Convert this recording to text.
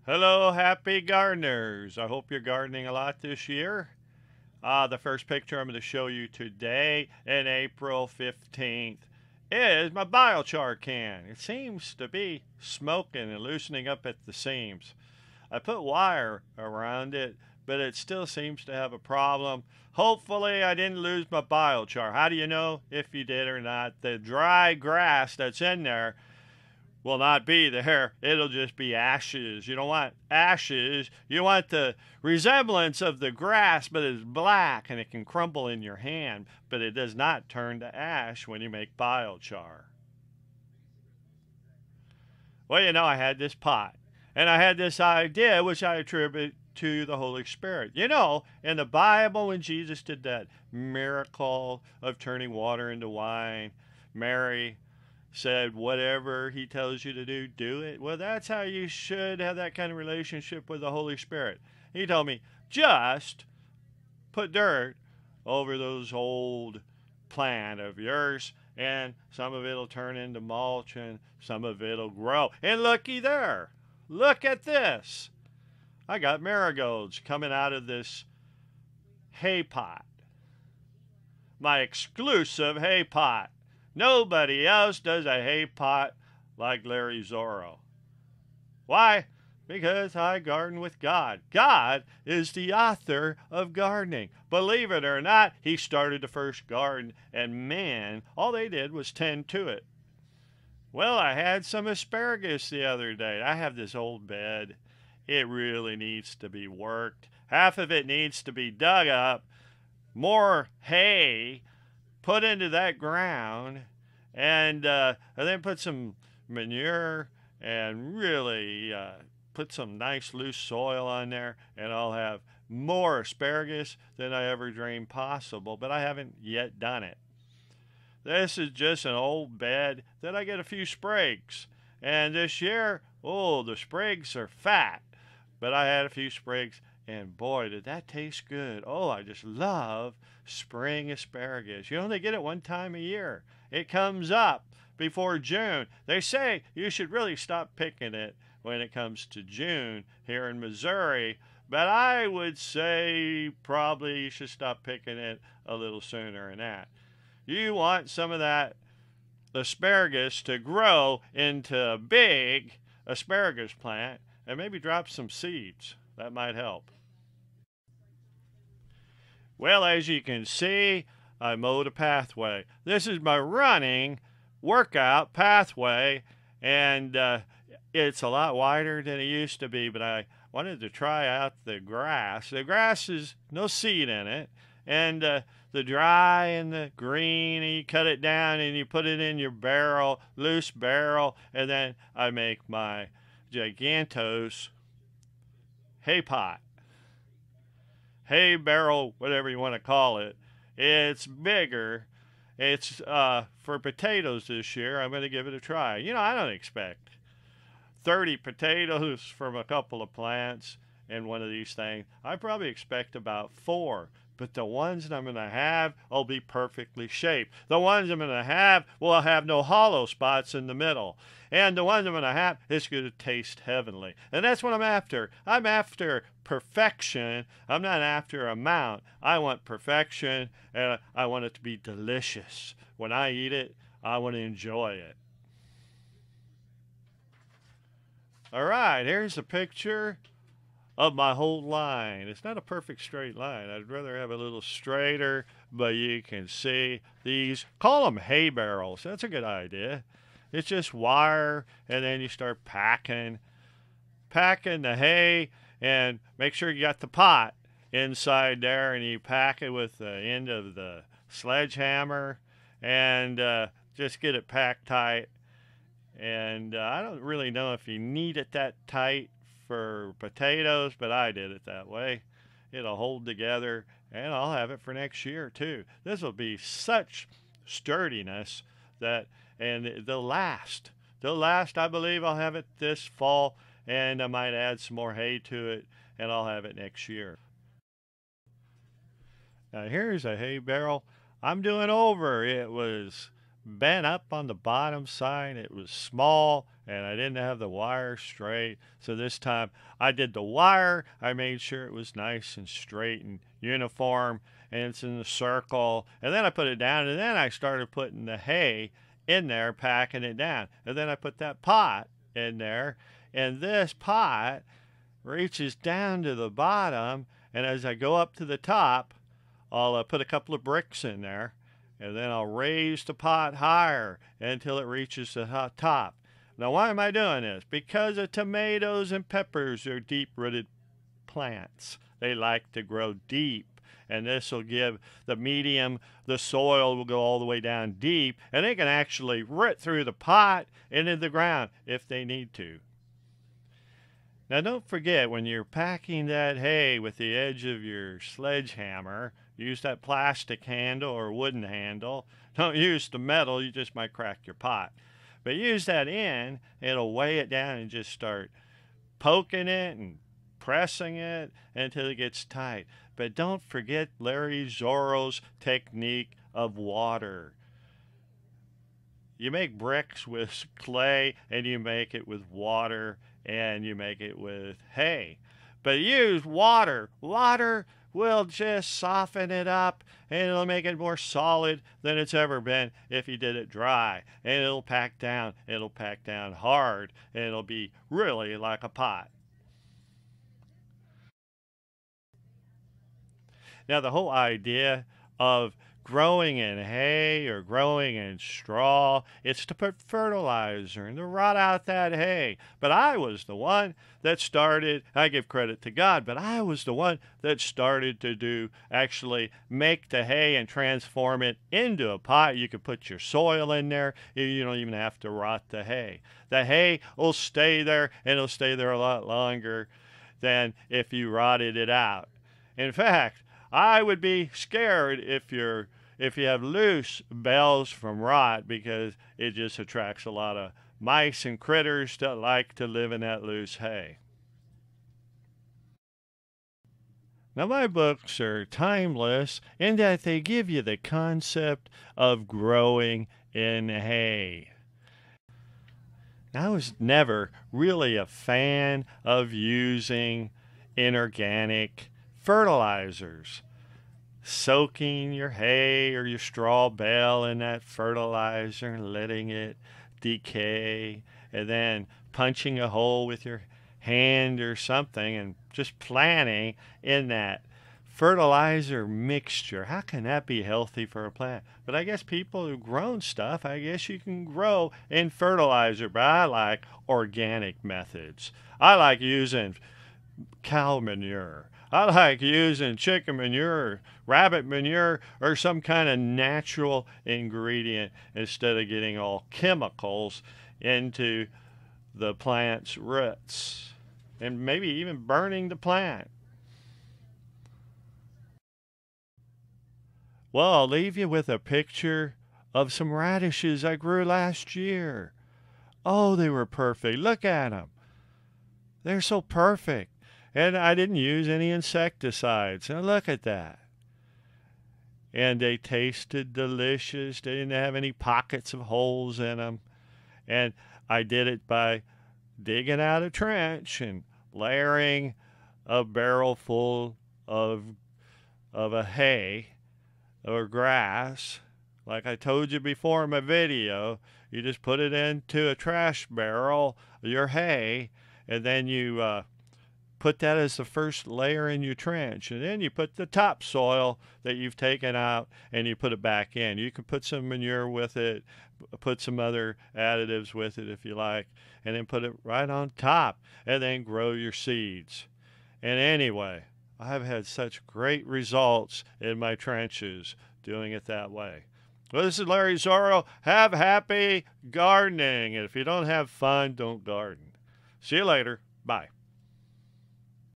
Hello, happy gardeners. I hope you're gardening a lot this year. The first picture I'm going to show you today, in April 15th, is my biochar can. It seems to be smoking and loosening up at the seams. I put wire around it, but it still seems to have a problem. Hopefully, I didn't lose my biochar. How do you know if you did or not? The dry grass that's in there will not be there. It'll just be ashes. You don't want ashes. You want the resemblance of the grass, but it's black and it can crumble in your hand, but it does not turn to ash when you make biochar. Well, I had this pot and I had this idea, which I attribute to the Holy Spirit. In the Bible, when Jesus did that miracle of turning water into wine, Mary said, whatever he tells you to do, do it. Well, that's how you should have that kind of relationship with the Holy Spirit. He told me, just put dirt over those old plant of yours, and some of it'll turn into mulch, and some of it'll grow. And looky there. Look at this. I got marigolds coming out of this hay pot. My exclusive hay pot. Nobody else does a hay pot like Larry ZORO. Why? Because I garden with God. God is the author of gardening. Believe it or not, he started the first garden, and man, all they did was tend to it. Well, I had some asparagus the other day. I have this old bed. It really needs to be worked. Half of it needs to be dug up, more hay put into that ground, and then put some manure and really put some nice loose soil on there, and I'll have more asparagus than I ever dreamed possible, but I haven't yet done it. This is just an old bed that I get a few sprigs, and this year, oh, the sprigs are fat, but I had a few sprigs, and boy, did that taste good. Oh, I just love spring asparagus. They get it one time a year. It comes up before June. They say you should really stop picking it when it comes to June here in Missouri, but I would say probably you should stop picking it a little sooner than that. You want some of that asparagus to grow into a big asparagus plant, and maybe drop some seeds. That might help. Well, as you can see, I mowed a pathway. This is my running workout pathway, and it's a lot wider than it used to be, but I wanted to try out the grass. The grass is no seed in it, and the dry and the green, and you cut it down and you put it in your barrel, loose barrel, and then I make my gigantos hay pot, hay barrel, whatever you want to call it. It's bigger. It's for potatoes this year. I'm going to give it a try. I don't expect 30 potatoes from a couple of plants in one of these things. I probably expect about 4. But the ones that I'm going to have will be perfectly shaped. The ones I'm going to have will have no hollow spots in the middle. And the ones I'm going to have, it's going to taste heavenly. And that's what I'm after. I'm after perfection. I'm not after amount. I want perfection, and I want it to be delicious. When I eat it, I want to enjoy it. All right, here's a picture of my whole line. It's not a perfect straight line. I'd rather have a little straighter, but you can see these, call them hay barrels. That's a good idea. It's just wire, and then you start packing the hay, and make sure you got the pot inside there, and you pack it with the end of the sledgehammer, and just get it packed tight. And I don't really know if you need it that tight for potatoes, but I did it that way. It'll hold together, and I'll have it for next year too. This will be such sturdiness and they'll last. I believe I'll have it this fall, and I might add some more hay to it, and I'll have it next year. Now here's a hay barrel I'm doing over. It was bent up on the bottom side. It was small, and I didn't have the wire straight. So this time I did the wire. I made sure it was nice and straight and uniform, and it's in the circle. And then I put it down, and then I started putting the hay in there, packing it down. And then I put that pot in there, and this pot reaches down to the bottom, and as I go up to the top, I'll put a couple of bricks in there, and then I'll raise the pot higher until it reaches the top. Now, why am I doing this? Because the tomatoes and peppers are deep-rooted plants. They like to grow deep, and this will give the soil will go all the way down deep, and they can actually root through the pot into the ground if they need to. Now, don't forget, when you're packing that hay with the edge of your sledgehammer, use that plastic handle or wooden handle. Don't use the metal, you just might crack your pot. But use that end, it'll weigh it down, and just start poking it and pressing it until it gets tight. But don't forget Larry ZORO's technique of water. You make bricks with clay, and you make it with water, and you make it with hay. But use water. Water will just soften it up, and it'll make it more solid than it's ever been if you did it dry. And it'll pack down. It'll pack down hard, and it'll be really like a pot. Now, the whole idea of growing in hay or growing in straw, it's to put fertilizer and to rot out that hay. But I was the one that started, I give credit to God, but I was the one that started to actually make the hay and transform it into a pot. You could put your soil in there. You don't even have to rot the hay. The hay will stay there, and it'll stay there a lot longer than if you rotted it out. In fact, I would be scared if you have loose bales from rot, because it just attracts a lot of mice and critters that like to live in that loose hay. Now, my books are timeless in that they give you the concept of growing in hay. Now, I was never really a fan of using inorganic fertilizers. Soaking your hay or your straw bale in that fertilizer and letting it decay, and then punching a hole with your hand or something and just planting in that fertilizer mixture. How can that be healthy for a plant? But I guess people who've grown stuff, I guess you can grow in fertilizer, but I like organic methods. I like using cow manure. I like using chicken manure, rabbit manure, or some kind of natural ingredient instead of getting all chemicals into the plant's roots, and maybe even burning the plant. Well, I'll leave you with a picture of some radishes I grew last year. Oh, they were perfect. Look at them. They're so perfect. And I didn't use any insecticides. Now look at that. And they tasted delicious. They didn't have any pockets of holes in them. And I did it by digging out a trench and layering a barrel full of a hay or grass. Like I told you before in my video, you just put it into a trash barrel, your hay, and then you put that as the first layer in your trench, and then you put the topsoil that you've taken out and you put it back in. You can put some manure with it, put some other additives with it if you like, and then put it right on top, and then grow your seeds. And anyway, I've had such great results in my trenches doing it that way. Well, this is Larry ZORO. Have happy gardening. And if you don't have fun, don't garden. See you later. Bye.